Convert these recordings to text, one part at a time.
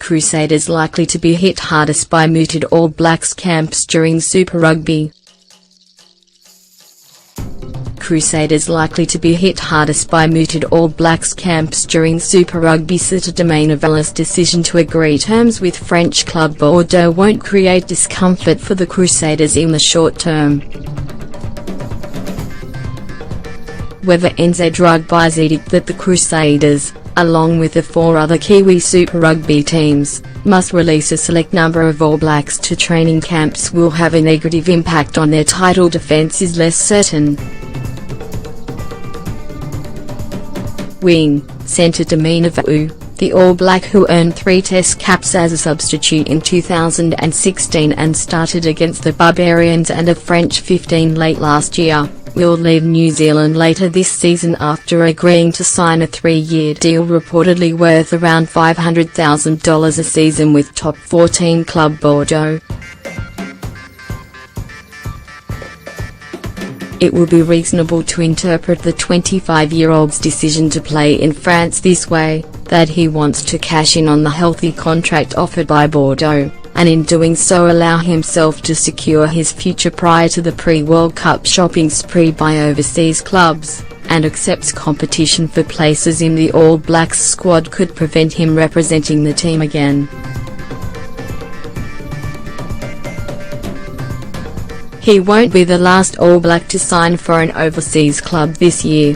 Crusaders likely to be hit hardest by mooted All Blacks camps during Super Rugby. Crusaders likely to be hit hardest by mooted All Blacks camps during Super Rugby. Saint-Dominguez' decision to agree terms with French club Bordeaux won't create discomfort for the Crusaders in the short term. However, NZ Rugby's edict that the Crusaders, along with the 4 other Kiwi Super Rugby teams, must release a select number of All Blacks to training camps will have a negative impact on their title defence is less certain. Wing, Saint-Dominguez, the All Black who earned 3 Test caps as a substitute in 2016 and started against the Barbarians and a French 15 late last year, will leave New Zealand later this season after agreeing to sign a 3-year deal reportedly worth around $500,000 a season with top 14 club Bordeaux. It will be reasonable to interpret the 25-year-old's decision to play in France this way, that he wants to cash in on the healthy contract offered by Bordeaux, and in doing so allow himself to secure his future prior to the pre-World Cup shopping spree by overseas clubs, and accepts competition for places in the All Blacks squad could prevent him representing the team again. He won't be the last All Black to sign for an overseas club this year.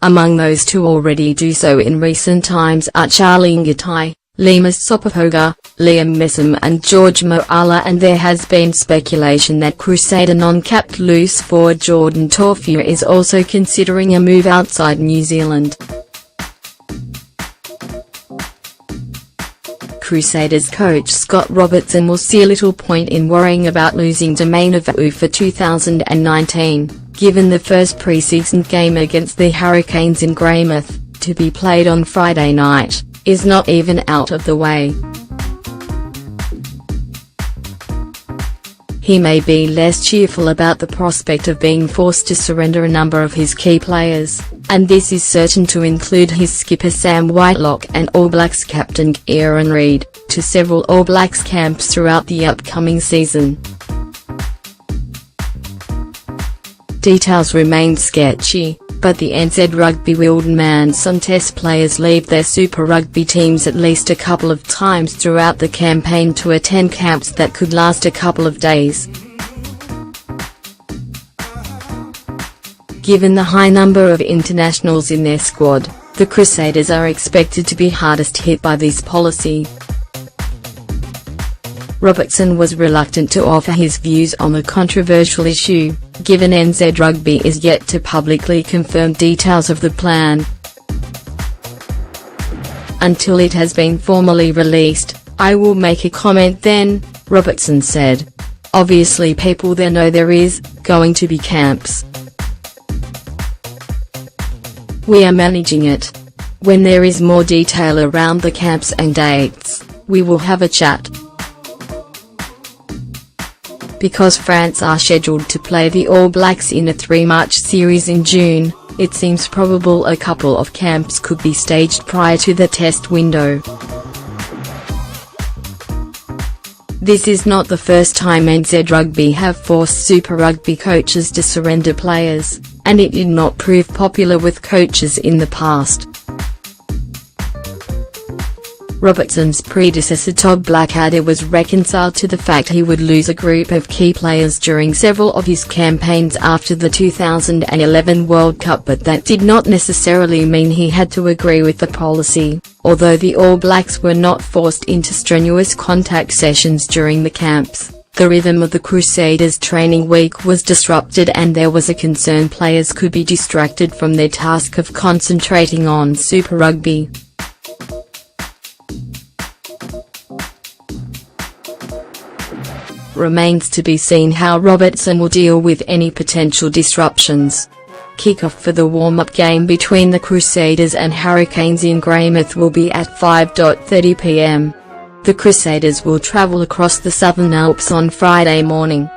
Among those to already do so in recent times are Charlie Ngatai, Lemus Sopohoga, Liam Messam and George Moala, and there has been speculation that Crusader non-capped loose forward Jordan Taufua is also considering a move outside New Zealand. Crusaders coach Scott Robertson will see little point in worrying about losing Dominguez for 2019, given the first pre-season game against the Hurricanes in Greymouth, to be played on Friday night, is not even out of the way. He may be less cheerful about the prospect of being forced to surrender a number of his key players, and this is certain to include his skipper Sam Whitelock and All Blacks captain Aaron Reid, to several All Blacks camps throughout the upcoming season. Details remain sketchy, but the NZ Rugby will demand some Test players leave their Super Rugby teams at least a couple of times throughout the campaign to attend camps that could last a couple of days. Given the high number of internationals in their squad, the Crusaders are expected to be hardest hit by this policy. Robertson was reluctant to offer his views on the controversial issue, given NZ Rugby is yet to publicly confirm details of the plan. Until it has been formally released, I will make a comment then, Robertson said. Obviously people there know there is going to be camps. We are managing it. When there is more detail around the camps and dates, we will have a chat. Because France are scheduled to play the All Blacks in a 3-match series in June, it seems probable a couple of camps could be staged prior to the test window. This is not the first time NZ Rugby have forced Super Rugby coaches to surrender players, and it did not prove popular with coaches in the past. Robertson's predecessor Todd Blackadder was reconciled to the fact he would lose a group of key players during several of his campaigns after the 2011 World Cup, but that did not necessarily mean he had to agree with the policy, although the All Blacks were not forced into strenuous contact sessions during the camps. The rhythm of the Crusaders' training week was disrupted and there was a concern players could be distracted from their task of concentrating on Super Rugby. Remains to be seen how Robertson will deal with any potential disruptions. Kick-off for the warm-up game between the Crusaders and Hurricanes in Greymouth will be at 5:30 p.m. The Crusaders will travel across the Southern Alps on Friday morning.